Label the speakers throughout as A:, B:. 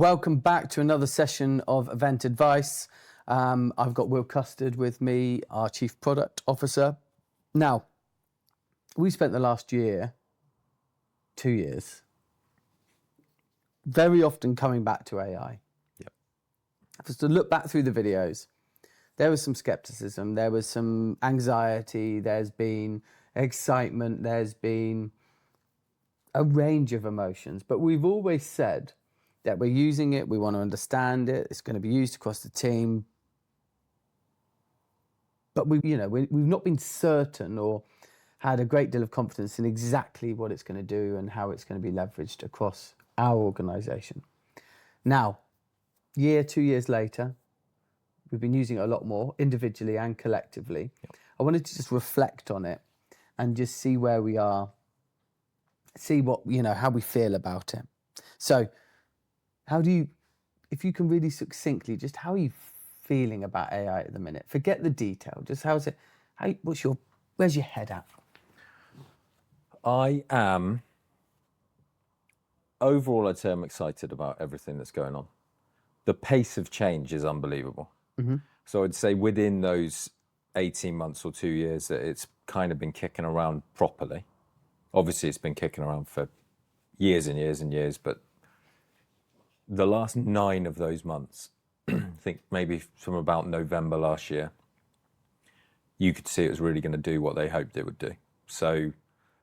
A: Welcome back to another session of Event Advice. I've got Will Custard with me, our Chief Product Officer. Now, we spent the last 2 years, very often coming back to AI.
B: Yep.
A: Just to look back through the videos, there was some skepticism, there was some anxiety, there's been excitement, there's been a range of emotions, but we've always said that we're using it, we want to understand it, it's going to be used across the team. But we've not been certain or had a great deal of confidence in exactly what it's going to do and how it's going to be leveraged across our organization. Now, 2 years later, we've been using it a lot more individually and collectively.
B: Yep.
A: I wanted to just reflect on it and just see where we are, see what, how we feel about it. So, if you can really succinctly, just how are you feeling about AI at the minute? Forget the detail, just where's your head at?
B: I am, overall, I'd say I'm excited about everything that's going on. The pace of change is unbelievable.
A: Mm-hmm.
B: So I'd say within those 18 months or 2 years that it's kind of been kicking around properly. Obviously, it's been kicking around for years and years and years, but the last 9 of those months, I think maybe from about November last year, you could see it was really going to do what they hoped it would do. So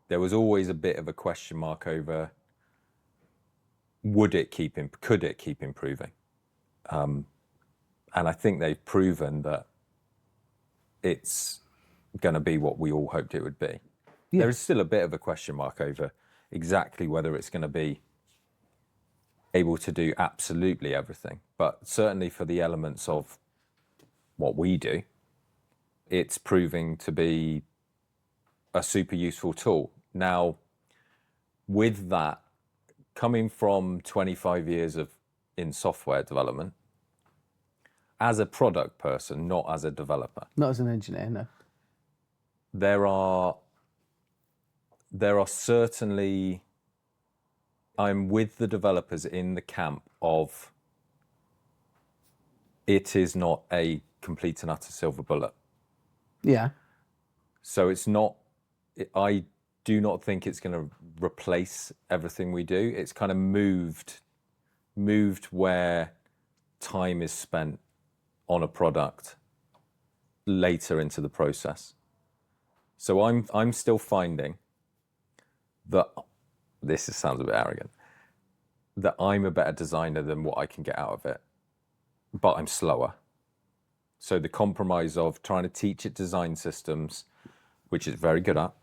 B: there was always a bit of a question mark over could it keep improving? And I think they've proven that it's going to be what we all hoped it would be. Yeah. There is still a bit of a question mark over exactly whether it's going to be able to do absolutely everything, but certainly for the elements of what we do, it's proving to be a super useful tool. Now, with that, coming from 25 years in software development, as a product person, not as a developer.
A: Not as an engineer, no.
B: There are certainly, I'm with the developers in the camp of it is not a complete and utter silver bullet.
A: Yeah.
B: So I do not think it's going to replace everything we do. It's kind of moved where time is spent on a product later into the process. So I'm still finding that, sounds a bit arrogant, that I'm a better designer than what I can get out of it, but I'm slower. So the compromise of trying to teach it design systems, which it's very good at,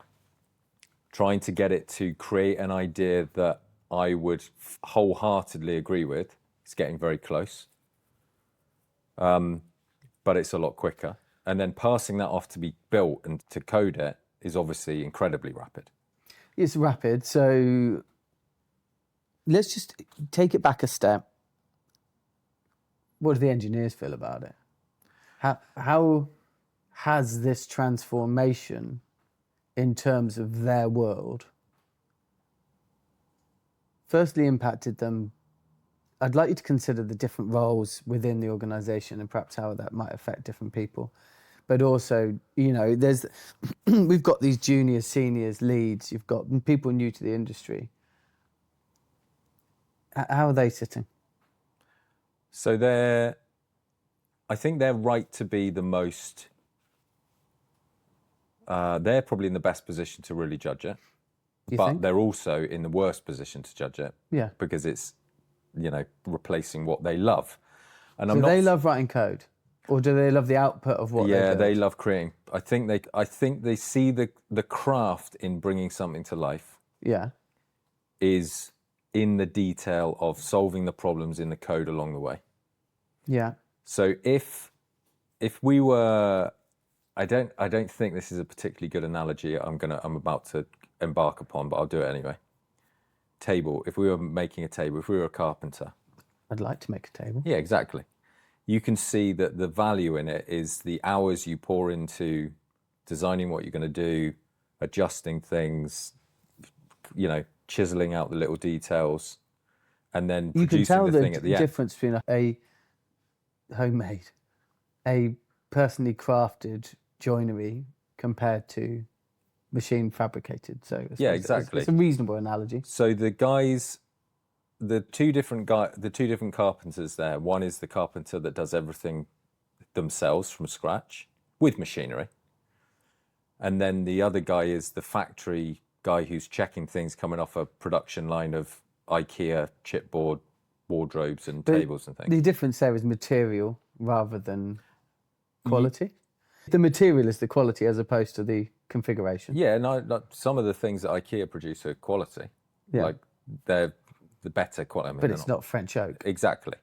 B: trying to get it to create an idea that I would wholeheartedly agree with, is getting very close. But it's a lot quicker. And then passing that off to be built and to code it is obviously incredibly rapid.
A: It's rapid. So let's just take it back a step. What do the engineers feel about it? How has this transformation in terms of their world firstly impacted them? I'd like you to consider the different roles within the organization and perhaps how that might affect different people. But also, we've got these juniors, seniors, leads, you've got people new to the industry. How are they sitting?
B: So I think they're right to be the most, they're probably in the best position to really judge it.
A: You think?
B: They're also in the worst position to judge it.
A: Yeah.
B: Because it's, replacing what they love. And
A: so they love writing code? Or do they love the output of what they do?
B: Yeah, they love creating. I think they see the craft in bringing something to life.
A: Yeah.
B: Is in the detail of solving the problems in the code along the way.
A: Yeah.
B: So if we were, I don't think this is a particularly good analogy I'm about to embark upon, but I'll do it anyway. Table. If we were making a table, if we were a carpenter.
A: I'd like to make a table.
B: Yeah, exactly. You can see that the value in it is the hours you pour into designing what you're going to do, adjusting things, chiseling out the little details, and then
A: You can
B: producing
A: tell
B: the thing at the end.
A: difference between a homemade, a personally crafted joinery compared to machine fabricated. So I
B: Yeah,
A: suppose
B: exactly.
A: It's a reasonable analogy.
B: So the two different carpenters there. One is the carpenter that does everything themselves from scratch with machinery, and then the other guy is the factory guy who's checking things coming off a production line of IKEA chipboard wardrobes and tables and things.
A: The difference there is material rather than quality. The material is the quality as opposed to the configuration.
B: Yeah, no, some of the things that IKEA produce are quality.
A: Yeah.
B: Like they're the better quality. I mean,
A: But
B: they're
A: it's not French oak.
B: Exactly.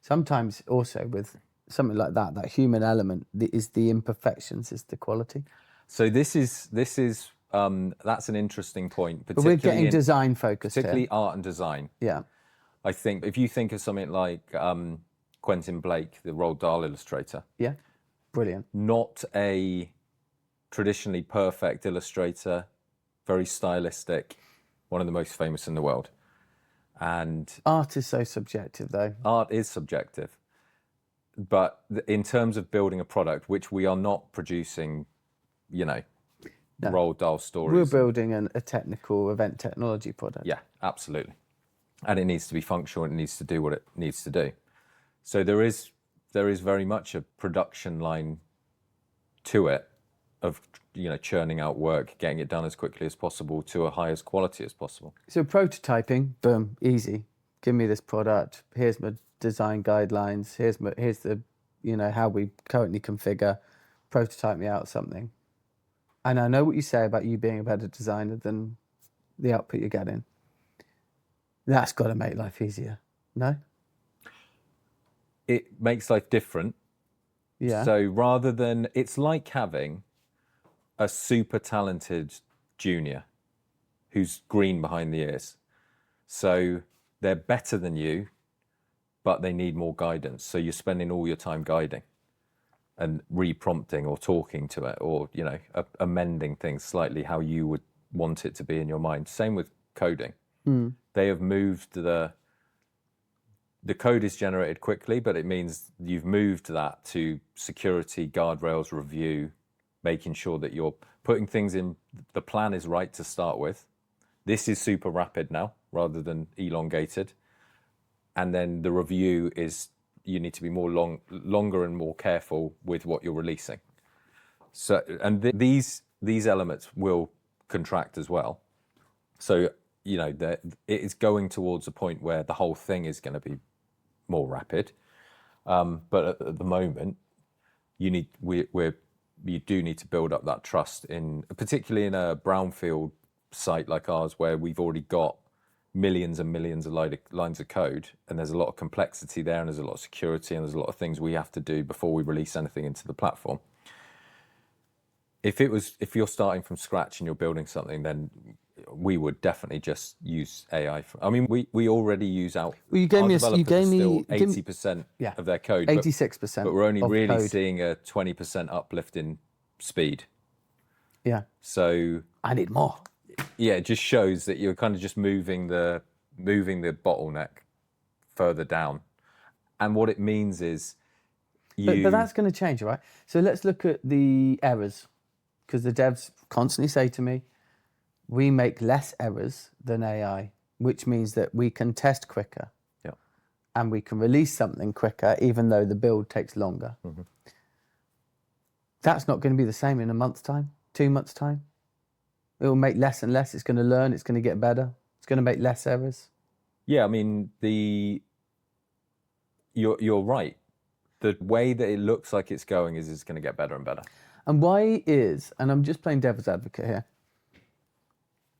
A: Sometimes also with something like that, that human element is the imperfections, is the quality.
B: So this is that's an interesting point.
A: But we're getting design focused
B: particularly
A: here.
B: art and design.
A: Yeah.
B: I think if you think of something like Quentin Blake, the Roald Dahl illustrator,
A: Yeah. Brilliant.
B: not a traditionally perfect illustrator, very stylistic, one of the most famous in the world. And
A: Art is so subjective, though.
B: art is subjective. But in terms of building a product, which we are not producing, Roald Dahl stories.
A: We're building a technical event technology product.
B: Yeah, absolutely. And it needs to be functional. It needs to do what it needs to do. So there is very much a production line to it of churning out work, getting it done as quickly as possible to a highest quality as possible.
A: So prototyping, boom, easy. Give me this product. Here's my design guidelines. Here's the how we currently configure. Prototype me out something. And I know what you say about you being a better designer than the output you're getting. That's got to make life easier, no?
B: It makes life different.
A: Yeah.
B: So rather than, it's like having a super talented junior who's green behind the ears. So they're better than you, but they need more guidance. So you're spending all your time guiding and re-prompting or talking to it, or amending things slightly how you would want it to be in your mind. Same with coding. They have moved the code is generated quickly, but it means you've moved that to security, guardrails, review, making sure that you're putting things in, the plan is right to start with. This is super rapid now rather than elongated. And then the review is, you need to be longer and more careful with what you're releasing. So, and these elements will contract as well. So, it is going towards a point where the whole thing is going to be more rapid. But at the moment, you do need to build up that trust particularly in a brownfield site like ours, where we've already got millions and millions of lines of code, and there's a lot of complexity there, and there's a lot of security, and there's a lot of things we have to do before we release anything into the platform. If you're starting from scratch and you're building something, then we would definitely just use AI. We already use our developers are still 80% of their code,
A: 86%,
B: but we're only really
A: code.
B: seeing a 20% uplift in speed.
A: Yeah.
B: So
A: I need more.
B: Yeah, it just shows that you're kind of just moving the bottleneck further down, and what it means is
A: But that's going to change, right? So let's look at the errors, because the devs constantly say to me, we make less errors than AI, which means that we can test quicker.
B: Yeah.
A: And we can release something quicker, even though the build takes longer. Mm-hmm. That's not going to be the same in a month's time, 2 months' time. It will make less and less. It's going to learn. It's going to get better. It's going to make less errors.
B: Yeah, I mean, you're right. The way that it looks like it's going is it's going to get better and better.
A: And and I'm just playing devil's advocate here,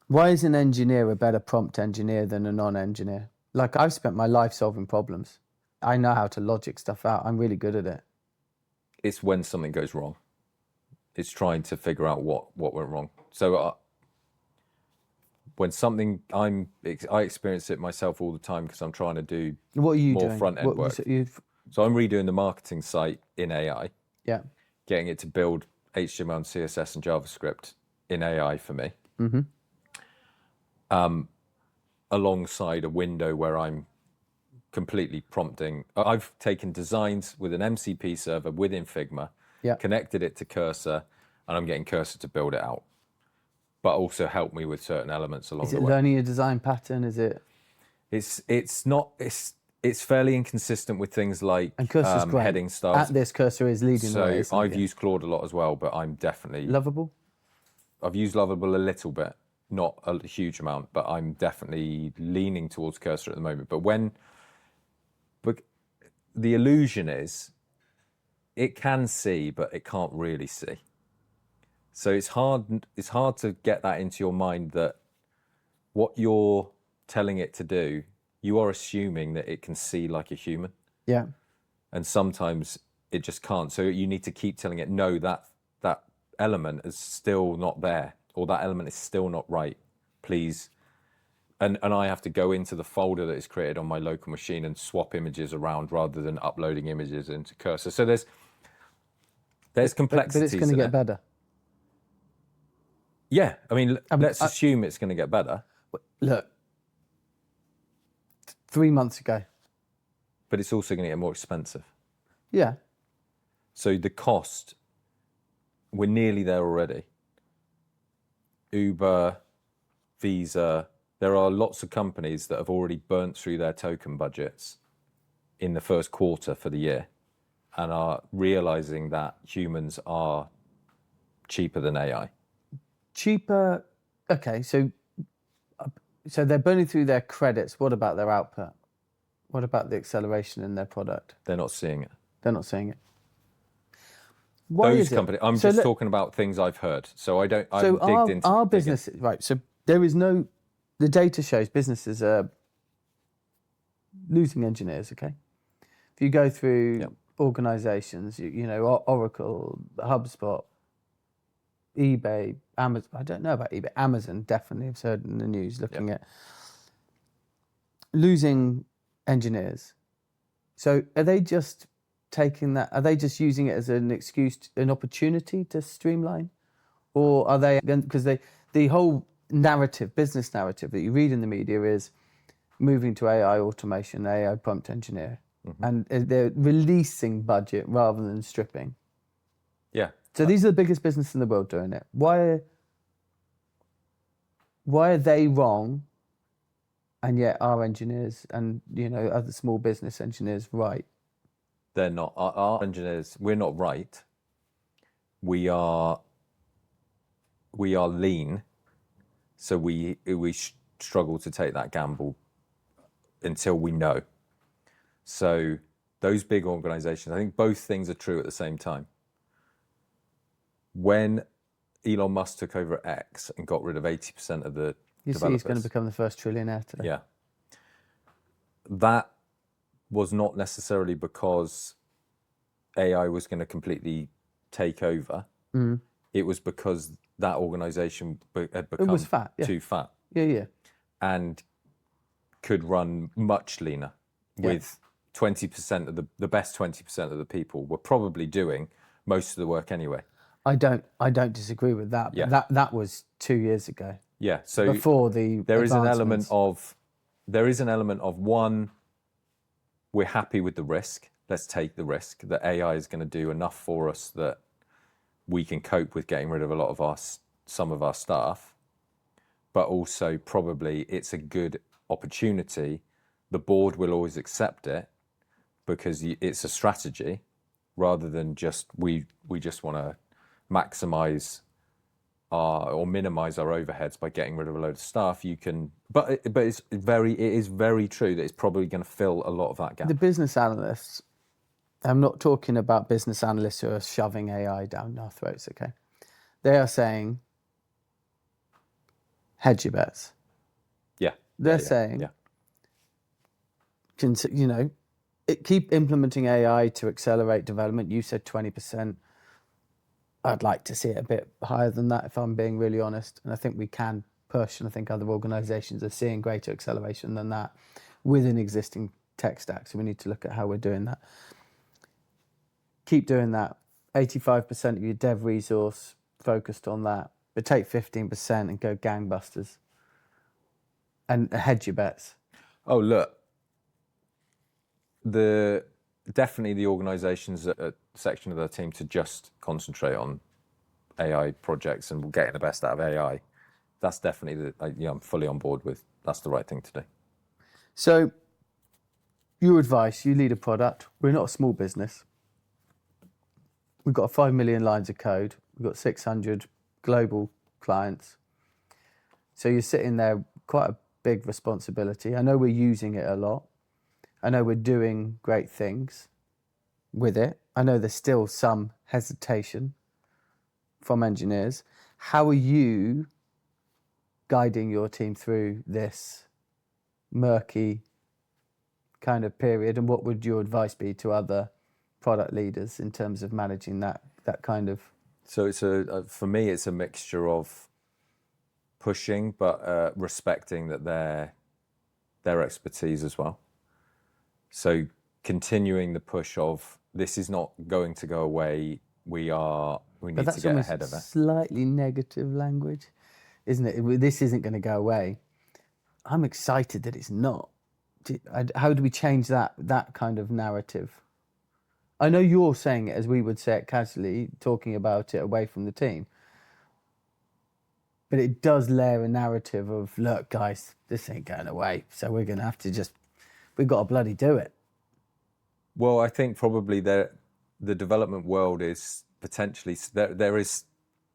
A: why is an engineer a better prompt engineer than a non-engineer? Like, I've spent my life solving problems. I know how to logic stuff out. I'm really good at it.
B: It's when something goes wrong. It's trying to figure out what went wrong. So when something, I experience it myself all the time because I'm trying to do more front-end work. So I'm redoing the marketing site in AI.
A: Yeah.
B: Getting it to build HTML and CSS and JavaScript in AI for me. Mm-hmm. alongside a window where I'm completely prompting. I've taken designs with an MCP server within Figma,
A: Yeah.
B: connected it to Cursor, and I'm getting Cursor to build it out, but also help me with certain elements along
A: Is
B: the
A: it
B: way.
A: learning a design pattern? Is it?
B: It's fairly inconsistent with things like
A: And Cursor's great.
B: heading styles.
A: At this, Cursor is leading the way.
B: So
A: isn't it?
B: I've used Claude a lot as well, but I'm definitely
A: Lovable.
B: I've used Lovable a little bit, not a huge amount, but I'm definitely leaning towards Cursor at the moment. But the illusion is it can see, but it can't really see. So it's hard to get that into your mind that what you're telling it to do, you are assuming that it can see like a human.
A: Yeah.
B: And sometimes it just can't. So you need to keep telling it, no, that element is still not there, or that element is still not right, please. And I have to go into the folder that is created on my local machine and swap images around rather than uploading images into Cursor. So there's complexities.
A: But it's going to get better.
B: Yeah, I mean, let's assume it's going to get better.
A: Look, 3 months ago.
B: But it's also going to get more expensive.
A: Yeah.
B: So the cost, we're nearly there already. Uber, Visa, there are lots of companies that have already burnt through their token budgets in the first quarter for the year and are realizing that humans are cheaper than AI.
A: Cheaper. Okay, so they're burning through their credits. What about their output? What about the acceleration in their product?
B: They're not seeing it.
A: They're not seeing it. Why
B: Those
A: is it?
B: companies. I'm just talking about things I've heard. So I don't.
A: So
B: I've digged into
A: our businesses, right? So there is no. The data shows businesses are losing engineers. Okay, if you go through organisations, you know, Oracle, HubSpot, eBay, Amazon. I don't know about eBay. Amazon definitely. I've heard in the news looking at losing engineers. So are they just taking that? Are they just using it as an excuse, an opportunity to streamline, or are they? Because the whole narrative, business narrative that you read in the media is moving to AI automation, AI prompt engineer, and they're releasing budget rather than stripping.
B: Yeah.
A: So these are the biggest business in the world doing it. Why are they wrong? And yet our engineers and, you know, other small business engineers right?
B: They're not. Our engineers, we're not right. We are lean, so we struggle to take that gamble until we know. So those big organizations, I think both things are true at the same time. When Elon Musk took over X and got rid of 80% of the
A: You see,
B: developers,
A: he's going to become the first trillionaire today.
B: yeah, that was not necessarily because AI was going to completely take over. It was because that organization had become
A: fat,
B: too fat.
A: Yeah.
B: And could run much leaner with 20% of the best 20% of the people were probably doing most of the work anyway.
A: I don't disagree with that, but that was 2 years ago.
B: Yeah, so
A: before the
B: there is an element of one, we're happy with the risk. Let's take the risk that AI is going to do enough for us that we can cope with getting rid of a lot of some of our staff, but also probably it's a good opportunity. The board will always accept it because it's a strategy rather than just we just want to maximize or minimize our overheads by getting rid of a load of staff. You can, but it is very true that it's probably going to fill a lot of that gap.
A: The business analysts, I'm not talking about business analysts who are shoving AI down our throats, okay? They are saying, hedge your bets.
B: Yeah.
A: They're saying, you know, keep implementing AI to accelerate development. You said 20%. I'd like to see it a bit higher than that, if I'm being really honest. And I think we can push, and I think other organisations are seeing greater acceleration than that within existing tech stack. So we need to look at how we're doing that. Keep doing that. 85% of your dev resource focused on that, but take 15% and go gangbusters. and hedge your bets?
B: Oh, look, definitely the organisations a section of their team to just concentrate on AI projects and getting the best out of AI. That's definitely I'm fully on board with. That's the right thing to do.
A: So, your advice, you lead a product. We're not a small business. We've got 5 million lines of code. We've got 600 global clients. So you're sitting there, quite a big responsibility. I know we're using it a lot. I know we're doing great things with it. I know there's still some hesitation from engineers. How are you guiding your team through this murky kind of period, and what would your advice be to other product leaders in terms of managing that kind of?
B: So it's for me, it's a mixture of pushing, but respecting that their expertise as well. So continuing the push of this is not going to go away. We need to get ahead of it.
A: Slightly negative language, isn't it? This isn't going to go away. I'm excited that it's not. How do we change that kind of narrative? I know you're saying it as we would say it casually, talking about it away from the team. But it does layer a narrative of, look, guys, this ain't going away. So we're going to have to we've got to bloody do it.
B: Well, I think probably the development world is potentially, there is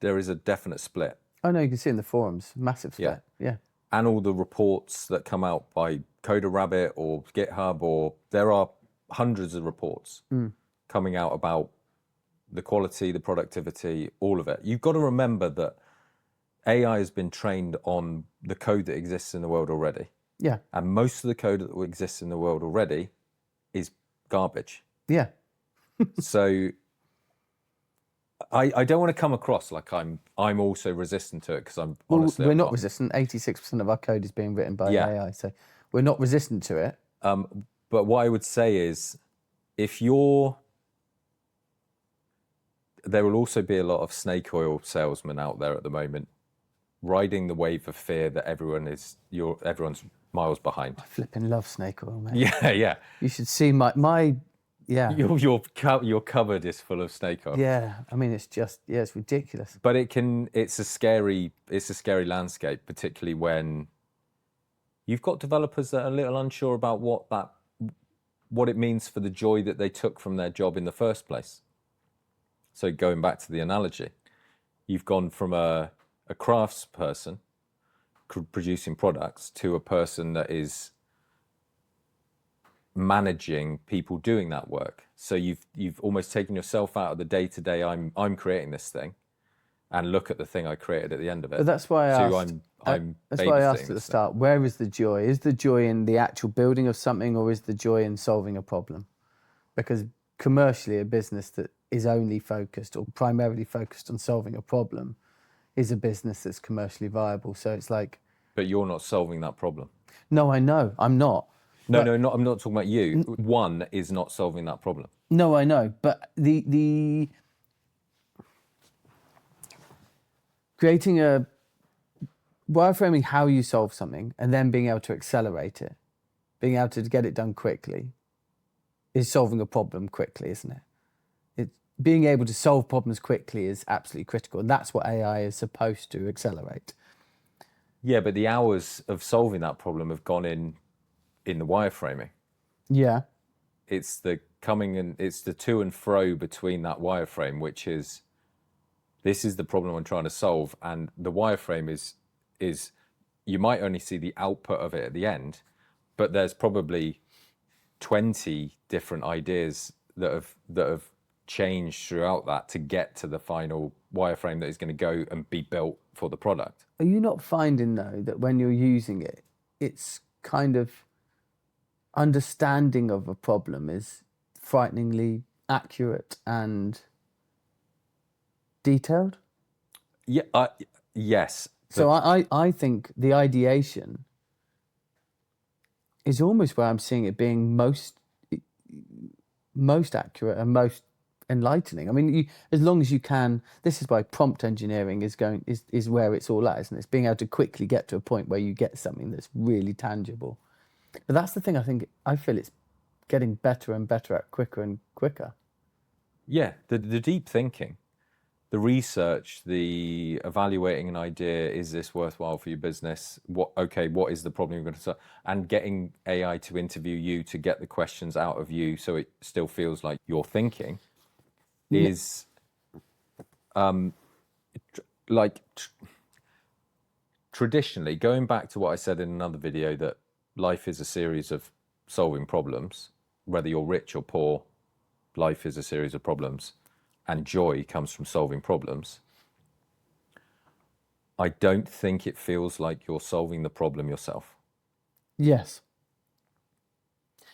B: a definite split.
A: I know, you can see in the forums, massive split. Yeah.
B: And all the reports that come out by Coder Rabbit or GitHub, or there are hundreds of reports coming out about the quality, the productivity, all of it. You've got to remember that AI has been trained on the code that exists in the world already.
A: Yeah.
B: And most of the code that exists in the world already is garbage.
A: Yeah.
B: So I don't want to come across like I'm also resistant to it, because I'm honestly...
A: We're not resistant. 86% of our code is being written by AI, so we're not resistant to it.
B: But what I would say is, there will also be a lot of snake oil salesmen out there at the moment, riding the wave of fear that everyone's miles behind.
A: I flipping love snake oil, mate.
B: Yeah.
A: You should see my yeah.
B: Your cupboard is full of snake oil.
A: Yeah, I mean, it's just, it's ridiculous.
B: But it's a scary landscape, particularly when you've got developers that are a little unsure about what it means for the joy that they took from their job in the first place. So going back to the analogy, you've gone from a crafts person producing products to a person that is managing people doing that work. So you've almost taken yourself out of the day-to-day, I'm creating this thing, and look at the thing I created at the end of it.
A: But that's why I asked. That's why I asked at the start. Where is the joy? Is the joy in the actual building of something, or is the joy in solving a problem? Because commercially, a business that is only focused or primarily focused on solving a problem is a business that's commercially viable. So it's like...
B: But you're not solving that problem.
A: No, I know. I'm not.
B: No, I'm not talking about you. One is not solving that problem.
A: No, I know. But the creating wireframing how you solve something and then being able to accelerate it, being able to get it done quickly, is solving a problem quickly, isn't it? Being able to solve problems quickly is absolutely critical, and that's what AI is supposed to accelerate.
B: Yeah, but the hours of solving that problem have gone in the wireframing.
A: Yeah.
B: It's the to and fro between that wireframe, which is, this is the problem I'm trying to solve, and the wireframe is you might only see the output of it at the end, but there's probably 20 different ideas that have changed throughout that to get to the final wireframe that is going to go and be built for the product.
A: Are you not finding, though, that when you're using it, it's kind of understanding of a problem is frighteningly accurate and detailed?
B: Yeah, yes.
A: So I think the ideation is almost where I'm seeing it being most accurate and most enlightening. I mean, as long as you can, this is why prompt engineering is where it's all at, isn't it? It's being able to quickly get to a point where you get something that's really tangible. But that's the thing I feel it's getting better and better at, quicker and quicker.
B: Yeah, the deep thinking, the research, the evaluating an idea, is this worthwhile for your business? What is the problem you're going to solve? And getting AI to interview you to get the questions out of you so it still feels like you're thinking is traditionally, going back to what I said in another video, that life is a series of solving problems, whether you're rich or poor, life is a series of problems, and joy comes from solving problems. I don't think it feels like you're solving the problem yourself.
A: Yes.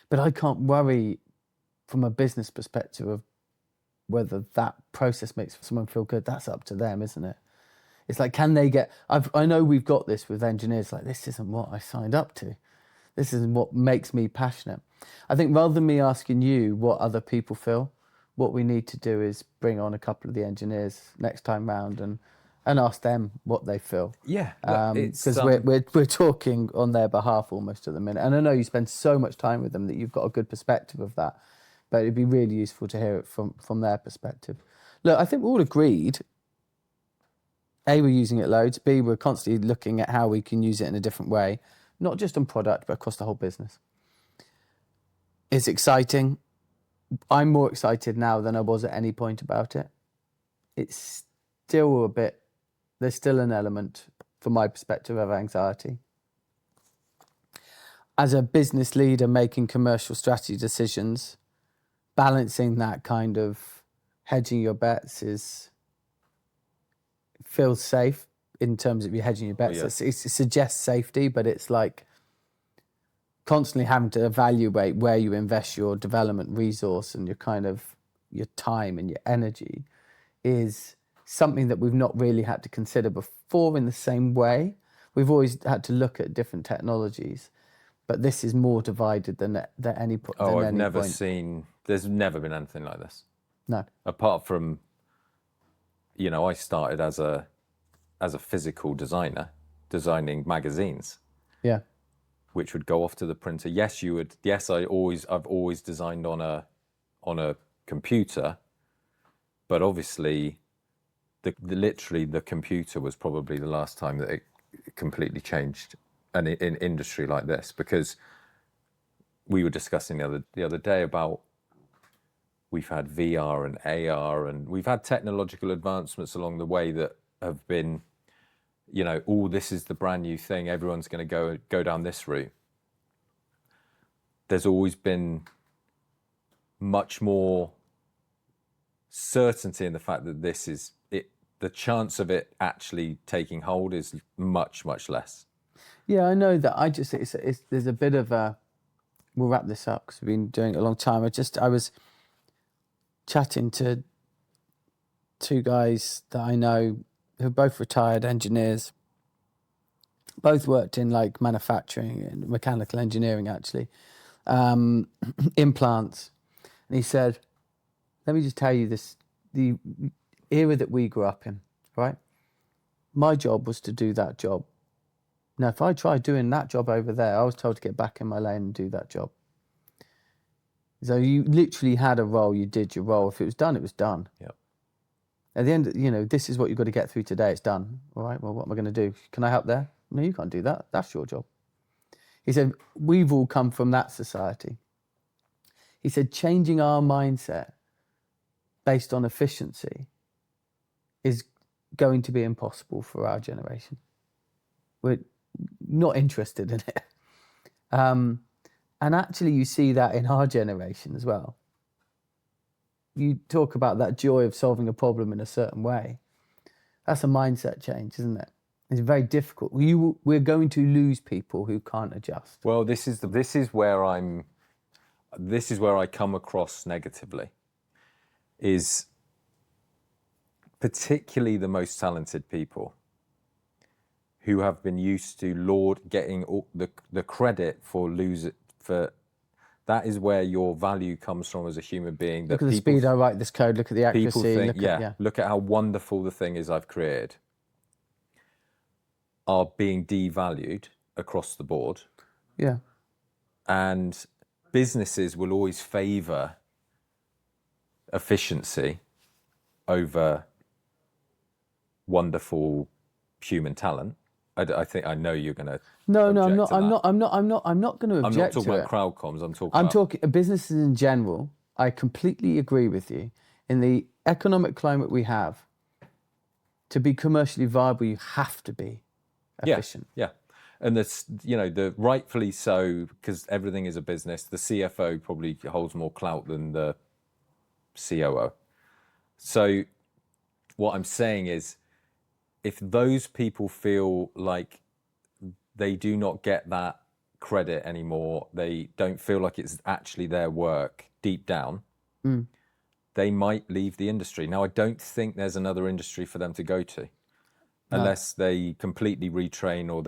A: But I can't worry from a business perspective of whether that process makes someone feel good. That's up to them, isn't it? It's like, can they get... I know we've got this with engineers, like, this isn't what I signed up to. This isn't what makes me passionate. I think rather than me asking you what other people feel, what we need to do is bring on a couple of the engineers next time round and ask them what they feel.
B: Yeah,
A: because we're talking on their behalf almost at the minute. And I know you spend so much time with them that you've got a good perspective of that. But it'd be really useful to hear it from their perspective. Look, I think we're all agreed. A, we're using it loads. B, we're constantly looking at how we can use it in a different way, not just on product, but across the whole business. It's exciting. I'm more excited now than I was at any point about it. It's still there's still an element, from my perspective, of anxiety. As a business leader making commercial strategy decisions, balancing that kind of hedging your bets feels safe in terms of you hedging your bets.
B: Oh, yeah.
A: It suggests safety, but it's like constantly having to evaluate where you invest your development resource and your time and your energy is something that we've not really had to consider before in the same way. We've always had to look at different technologies, but this is more divided than any point.
B: I've never seen... There's never been anything like this.
A: No.
B: Apart from, I started as a physical designer, designing magazines.
A: Yeah.
B: Which would go off to the printer. Yes, you would. Yes, I've always designed on a computer, but obviously, literally the computer was probably the last time that it completely changed an industry like this, because we were discussing the other day about we've had VR and AR, and we've had technological advancements along the way that have been, this is the brand new thing, everyone's going to go down this route. There's always been much more certainty in the fact that this is it. The chance of it actually taking hold is much, much less.
A: Yeah, I know that. There's a bit of a... We'll wrap this up because we've been doing it a long time. I was chatting to two guys that I know who are both retired engineers, both worked in like manufacturing and mechanical engineering, actually, implants. And he said, let me just tell you this, the era that we grew up in, right? My job was to do that job. Now, if I tried doing that job over there, I was told to get back in my lane and do that job. So you literally had a role, you did your role. If it was done, it was done.
B: Yep.
A: At the end, this is what you've got to get through today. It's done. All right, well, what am I going to do? Can I help there? No, you can't do that. That's your job. He said, we've all come from that society. He said, changing our mindset based on efficiency is going to be impossible for our generation. We're not interested in it. And actually, you see that in our generation as well. You talk about that joy of solving a problem in a certain way. That's a mindset change, isn't it? It's very difficult. We're going to lose people who can't adjust.
B: Well, this is where I come across negatively. Is particularly the most talented people who have been used to getting all the credit for That is where your value comes from as a human being.
A: Look at the speed I write this code. Look at the accuracy.
B: People think,
A: look
B: look at how wonderful the thing is I've created, are being devalued across the board.
A: Yeah.
B: And businesses will always favor efficiency over wonderful human talent. I know you're going to.
A: No, I'm not going to object.
B: I'm not talking
A: to
B: about
A: it.
B: crowd comms. I'm
A: talking businesses in general. I completely agree with you. In the economic climate we have, to be commercially viable, you have to be efficient.
B: Yeah. And that's, the rightfully so, because everything is a business. The CFO probably holds more clout than the COO. So what I'm saying is, if those people feel like they do not get that credit anymore, they don't feel like it's actually their work deep down, they might leave the industry. Now, I don't think there's another industry for them to go to, unless they completely retrain or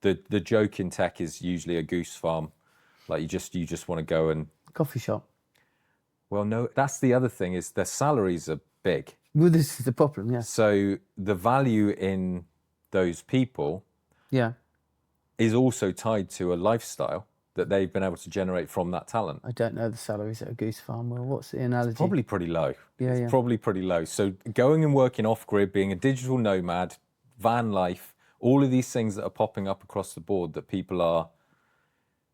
B: the joke in tech is usually a goose farm. Like you just want to go and...
A: Coffee shop.
B: Well, no, that's the other thing, is their salaries are big.
A: Well, this is the problem, yeah.
B: So the value in those people is also tied to a lifestyle that they've been able to generate from that talent.
A: I don't know the salaries at a goose farm. Well, what's the analogy?
B: It's probably pretty low.
A: It's
B: probably pretty low. So going and working off-grid, being a digital nomad, van life, all of these things that are popping up across the board, that people are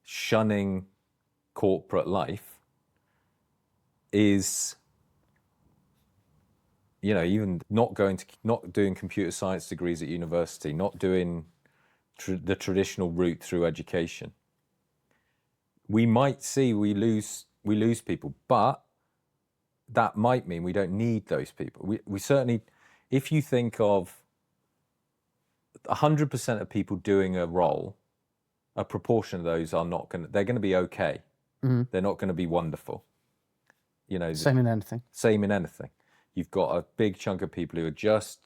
B: shunning corporate life, is, even not doing computer science degrees at university, not doing the traditional route through education. We might see we lose people, but that might mean we don't need those people. We certainly, if you think of 100% of people doing a role, a proportion of those they're going to be okay. Mm-hmm. They're not going to be wonderful.
A: Same in anything.
B: Same in anything. You've got a big chunk of people who are just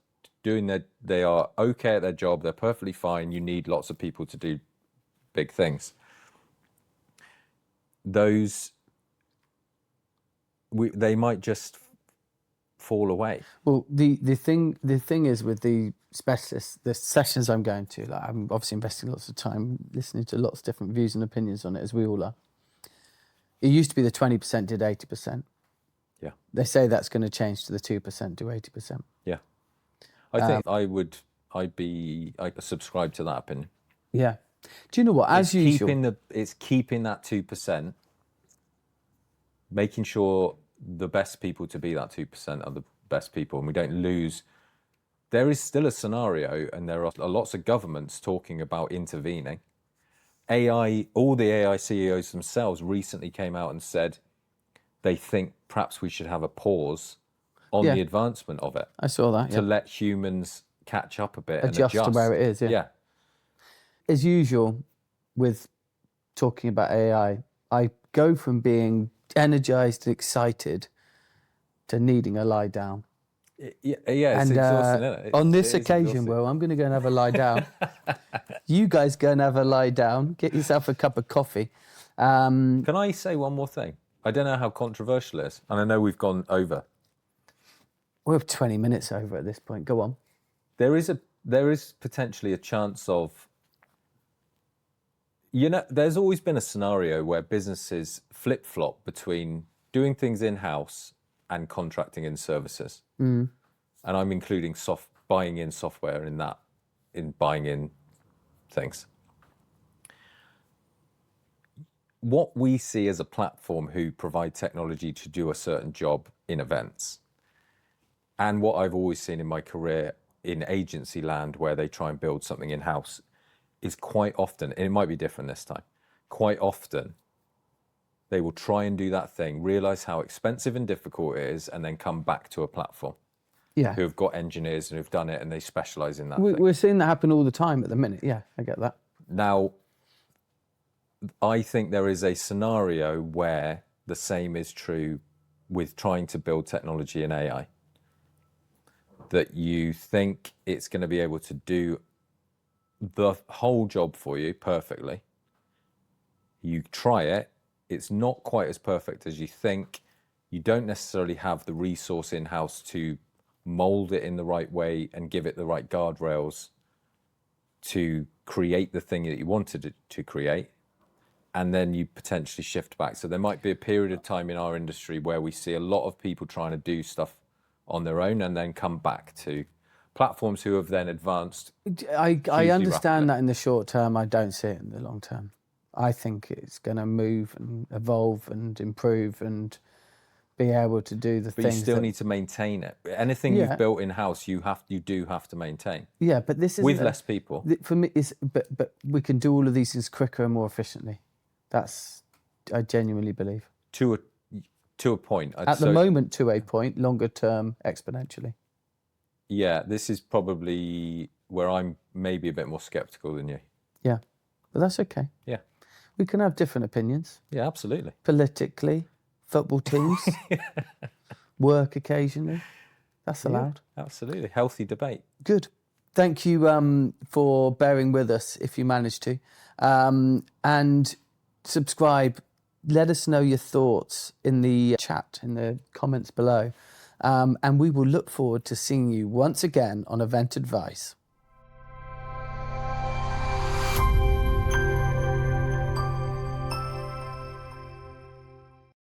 B: they are okay at their job. They're perfectly fine. You need lots of people to do big things. They might just fall away.
A: Well, the thing is with the specialists, the sessions I'm going to, like I'm obviously investing lots of time listening to lots of different views and opinions on it, as we all are. It used to be the 20% did 80%.
B: Yeah.
A: They say that's going to change to the 2% do 80%.
B: Yeah. I think I subscribe to that opinion.
A: Yeah. Do you know what? As usual,
B: it's keeping that 2%, making sure the best people to be that 2% are the best people, and we don't lose. There is still a scenario, and there are lots of governments talking about intervening. AI, all the AI CEOs themselves recently came out and said they think perhaps we should have a pause on the advancement of it.
A: I saw that.
B: To let humans catch up a bit and
A: adjust to where it is. Yeah. As usual, with talking about AI, I go from being energized and excited to needing a lie down.
B: Yeah, it's exhausting, isn't it?
A: On this occasion, Will, I'm going to go and have a lie down. You guys go and have a lie down. Get yourself a cup of coffee.
B: Can I say one more thing? I don't know how controversial it is, and I know we've gone over.
A: We're 20 minutes over at this point. Go on.
B: There is potentially a chance of, there's always been a scenario where businesses flip-flop between doing things in-house and contracting in services. Mm. And I'm including buying in software in that, in buying in things. What we see as a platform who provide technology to do a certain job in events, and what I've always seen in my career in agency land where they try and build something in-house, is quite often, and it might be different this time, quite often they will try and do that thing, realize how expensive and difficult it is, and then come back to a platform.
A: Yeah.
B: Who have got engineers and who've done it, and they specialize in that thing.
A: We're seeing that happen all the time at the minute. Yeah, I get that.
B: Now, I think there is a scenario where the same is true with trying to build technology in AI. That you think it's going to be able to do the whole job for you perfectly. You try it, it's not quite as perfect as you think. You don't necessarily have the resource in-house to mold it in the right way and give it the right guardrails to create the thing that you wanted it to create. And then you potentially shift back. So there might be a period of time in our industry where we see a lot of people trying to do stuff on their own and then come back to platforms who have then advanced.
A: I understand that in the short term. I don't see it in the long term. I think it's going to move and evolve and improve and be able to do the
B: But
A: things.
B: you still need to maintain it. Anything you've built in-house, you do have to maintain.
A: Yeah, but this is
B: with less people.
A: For me, but we can do all of these things quicker and more efficiently. That's, I genuinely believe.
B: To a point.
A: At the moment, to a point, longer term, exponentially.
B: Yeah, this is probably where I'm maybe a bit more skeptical than you.
A: Yeah, but that's okay.
B: Yeah.
A: We can have different opinions.
B: Yeah, absolutely.
A: Politically, football teams, work occasionally. That's allowed.
B: Yeah, absolutely. Healthy debate.
A: Good. Thank you for bearing with us if you managed to. And subscribe. Let us know your thoughts in the chat, in the comments below. And we will look forward to seeing you once again on Event Advice.